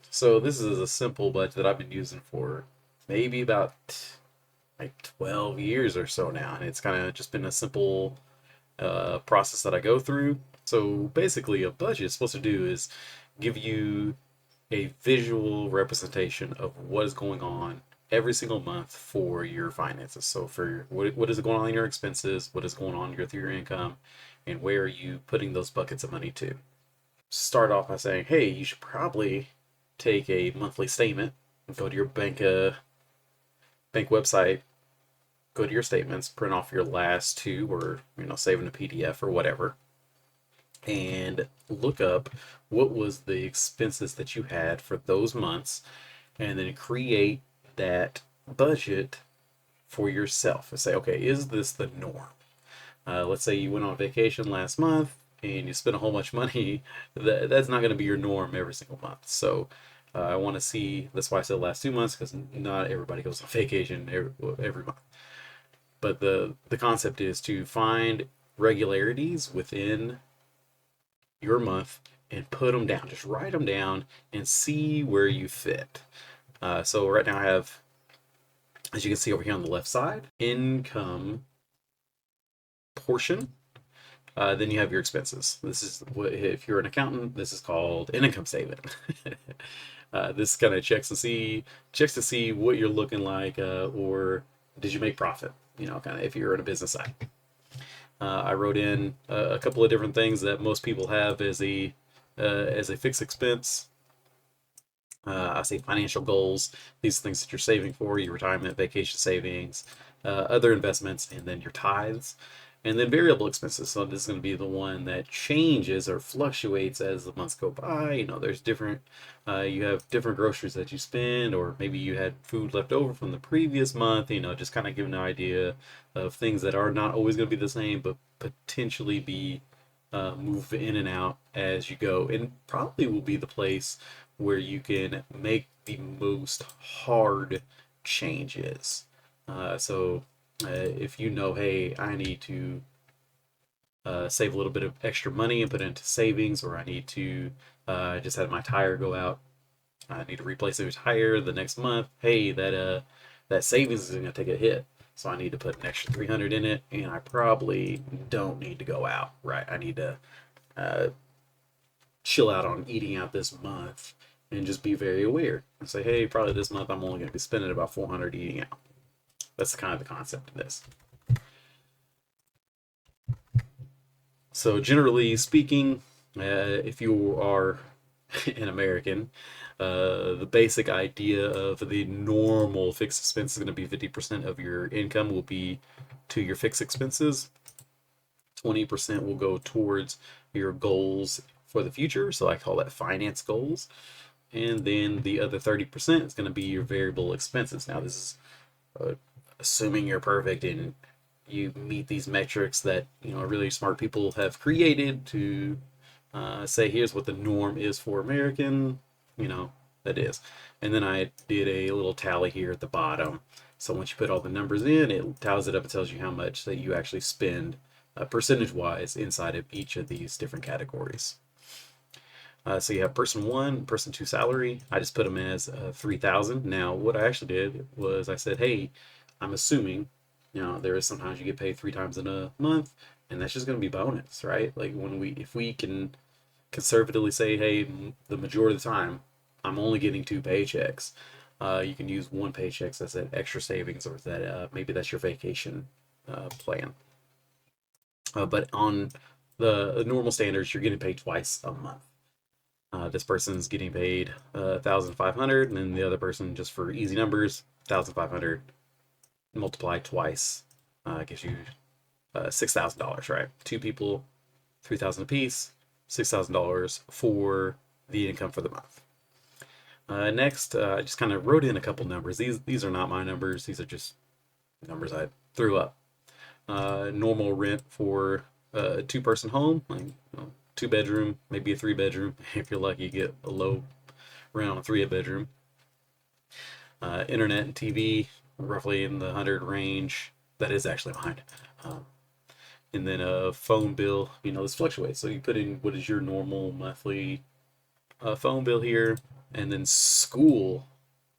So this is a simple budget that I've been using for maybe about like 12 years or so now, and it's kind of just been a simple process that I go through. So basically, a budget is supposed to do is give you a visual representation of what is going on every single month for your finances. So for what is going on in your expenses, what is going on with your income, and where are you putting those buckets of money to. Start off by saying, hey, you should probably take a monthly statement, go to your bank website, go to your statements, print off your last two, or save in a PDF or whatever, and look up what was the expenses that you had for those months, and then create that budget for yourself and say, okay, is this the norm? Let's say you went on vacation last month and you spent a whole bunch of money. That's not going to be your norm every single month. So I want to see. That's why I said last 2 months, because not everybody goes on vacation every month. But the concept is to find regularities within your month and put them down. Just write them down and see where you fit. So right now I have, as you can see over here on the left side, income portion. Then you have your expenses. This is what, if you're an accountant, this is called an income statement. This kind of checks to see what you're looking like, or did you make profit? Kind of if you're in a business side. I wrote in a couple of different things that most people have as a fixed expense. I say financial goals. These are things that you're saving for, your retirement, vacation savings, other investments, and then your tithes. And then variable expenses. So this is going to be the one that changes or fluctuates as the months go by. There's different, you have different groceries that you spend, or maybe you had food left over from the previous month, just kind of give an idea of things that are not always going to be the same, but potentially be move in and out as you go. And probably will be the place where you can make the most hard changes. So if hey, I need to save a little bit of extra money and put it into savings, or I need to just had my tire go out, I need to replace the tire the next month. Hey, that savings is going to take a hit, so I need to put an extra 300 in it, and I probably don't need to go out. Right, I need to uh, chill out on eating out this month and just be very aware and say, hey, probably this month I'm only going to be spending about 400 eating out. That's kind of the concept of this. So generally speaking, if you are an American, the basic idea of the normal fixed expense is going to be 50% of your income will be to your fixed expenses. 20% will go towards your goals for the future. So I call that finance goals. And then the other 30% is going to be your variable expenses. Now, this is assuming you're perfect and you meet these metrics that really smart people have created to say here's what the norm is for American, that is. And then I did a little tally here at the bottom. So once you put all the numbers in, it tallies it up and tells you how much that you actually spend percentage wise inside of each of these different categories. So you have person one, person two salary. I just put them as 3,000. Now, what I actually did was I said, hey, I'm assuming, there is sometimes you get paid 3 times in a month, and that's just going to be bonus, right? Like if we can conservatively say, hey, the majority of the time, I'm only getting 2 paychecks. You can use 1 paycheck as an extra savings, or that maybe that's your vacation plan. But on the normal standards, you're getting paid twice a month. This person's getting paid 1,500, and then the other person, just for easy numbers, 1,500 multiplied twice gives you $6,000, right? Two people, 3,000 apiece, $6,000 for the income for the month. Next, I just kind of wrote in a couple numbers. These are not my numbers. These are just numbers I threw up. Normal rent for a 2-person home, like 2 bedroom, maybe a 3 bedroom. If you're lucky, you get a low rent on a 3 bedroom. Internet and TV, roughly in the 100 range. That is actually mine. And then a phone bill, this fluctuates. So you put in what is your normal monthly phone bill here. And then Skool,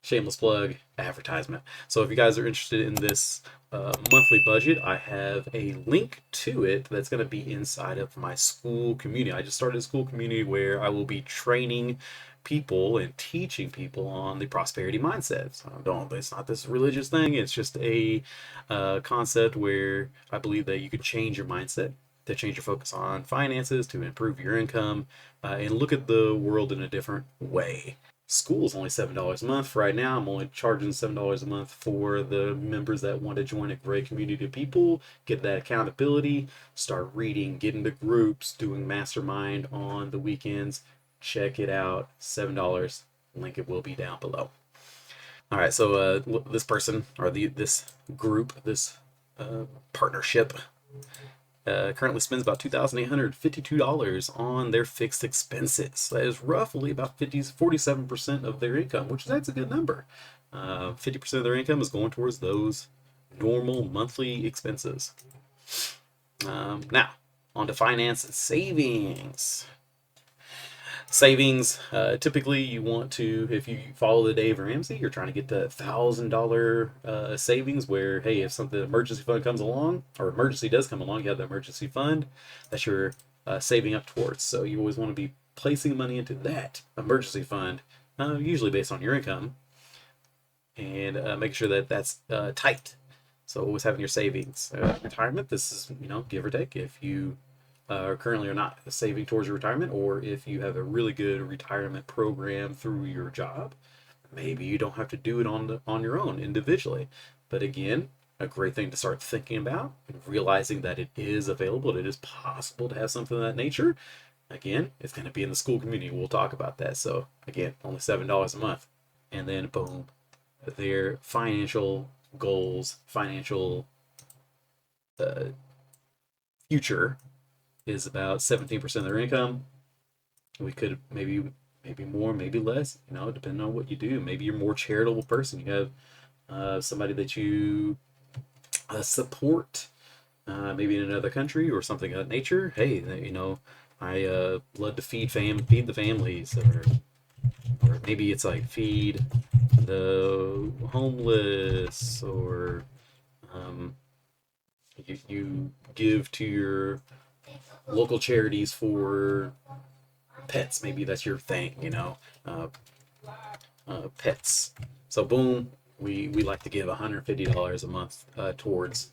shameless plug, advertisement. So if you guys are interested in this monthly budget, I have a link to it that's going to be inside of my Skool community. I just started a Skool community where I will be training people and teaching people on the prosperity mindset. So don't, it's not this religious thing. It's just a concept where I believe that you can change your mindset to change your focus on finances, to improve your income, and look at the world in a different way. Skool is only $7 a month for right now. I'm only charging $7 a month for the members that want to join a great community of people, get that accountability, start reading, get into groups, doing mastermind on the weekends. Check it out. $7. Link it will be down below. All right, so this person or this group, this partnership currently spends about $2,852 on their fixed expenses. That is roughly about 47% of their income, which that's a good number. 50% of their income is going towards those normal monthly expenses. Now, on to finance and savings. Savings, typically you want to, if you follow the Dave Ramsey, you're trying to get the $1,000 savings where, hey, if something emergency fund comes along, or emergency does come along, you have the emergency fund that you're saving up towards. So you always want to be placing money into that emergency fund, usually based on your income, and make sure that that's tight. So always having your savings. Retirement, this is, give or take. If you currently are not saving towards your retirement, or if you have a really good retirement program through your job, maybe you don't have to do it on your own individually. But again, a great thing to start thinking about and realizing that it is available, it is possible to have something of that nature. Again, it's going to be in the Skool community. We'll talk about that. So again, only $7 a month. And then boom, their financial goals, financial future is about 17% of their income. We could maybe more, maybe less, depending on what you do. Maybe you're a more charitable person. You have somebody that you support, maybe in another country or something of that nature. Hey, I love to feed the families, or maybe it's like feed the homeless, or you give to your local charities for pets. Maybe that's your thing, pets. So boom, we like to give $150 a month towards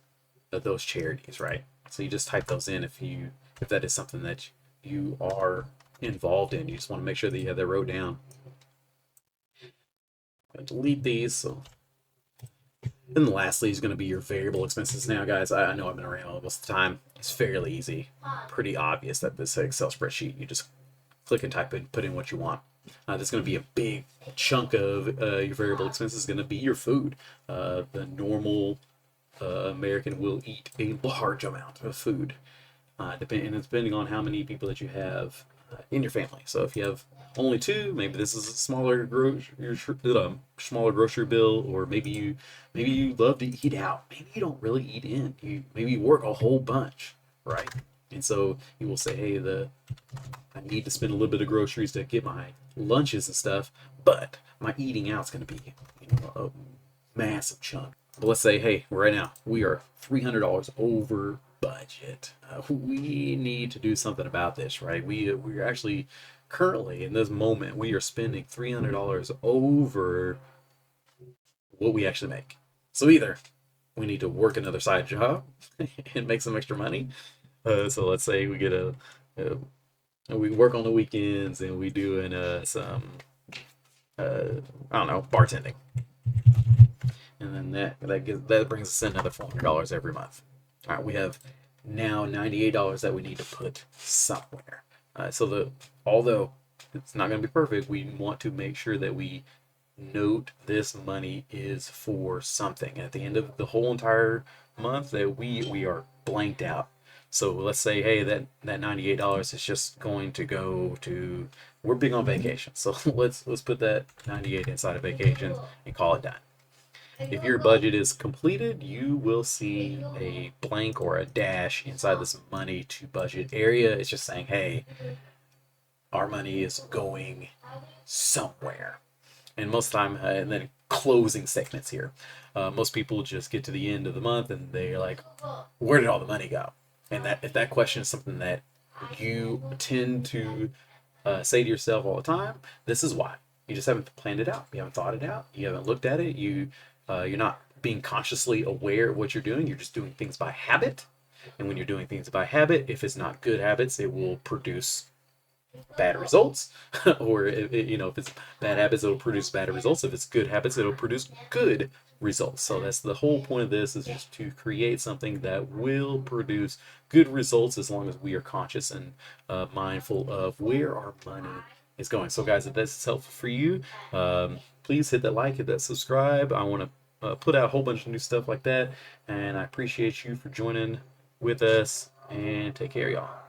those charities, right? So you just type those in if that is something that you are involved in. You just want to make sure that you have that wrote down. I'm gonna delete these. So then lastly is going to be your variable expenses. Now, guys, I know I've been around most of the time. It's fairly easy, pretty obvious that this Excel spreadsheet, you just click and type in, put in what you want. There's going to be a big chunk of your variable expenses is going to be your food. The normal American will eat a large amount of food, depending on how many people that you have in your family. So if you have only two, maybe this is a smaller grocery bill, or maybe you love to eat out. Maybe you don't really eat in. Maybe you work a whole bunch, right? And so you will say, hey, I need to spend a little bit of groceries to get my lunches and stuff, but my eating out's going to be a massive chunk. But let's say, hey, right now we are $300 over budget. We need to do something about this, right? We're actually currently in this moment we are spending $300 over what we actually make. So either we need to work another side job and make some extra money. So let's say we get we work on the weekends and we doing some I don't know, bartending, and then that brings us in another $400 every month. All right, we have now $98 that we need to put somewhere. Although it's not going to be perfect, we want to make sure that we note this money is for something. At the end of the whole entire month, that we are blanked out. So let's say, hey, that $98 is just going to go to, we're big on vacation, so let's put that 98 inside of vacation and call it done. If your budget is completed, you will see a blank or a dash inside this money to budget area. It's just saying, hey, our money is going somewhere. And most of the time, and then closing statements here. Most people just get to the end of the month and they're like, where did all the money go? And that if that question is something that you tend to say to yourself all the time, this is why. You just haven't planned it out. You haven't thought it out. You haven't looked at it. You're not being consciously aware of what you're doing. You're just doing things by habit. And when you're doing things by habit, if it's not good habits, it will produce bad results. Or if it's bad habits, it'll produce bad results. If it's good habits, it'll produce good results. So that's the whole point of this, is just to create something that will produce good results as long as we are conscious and mindful of where our money is going. So guys, if this is helpful for you, please hit that like, hit that subscribe. I want to put out a whole bunch of new stuff like that, and I appreciate you for joining with us, and take care, y'all.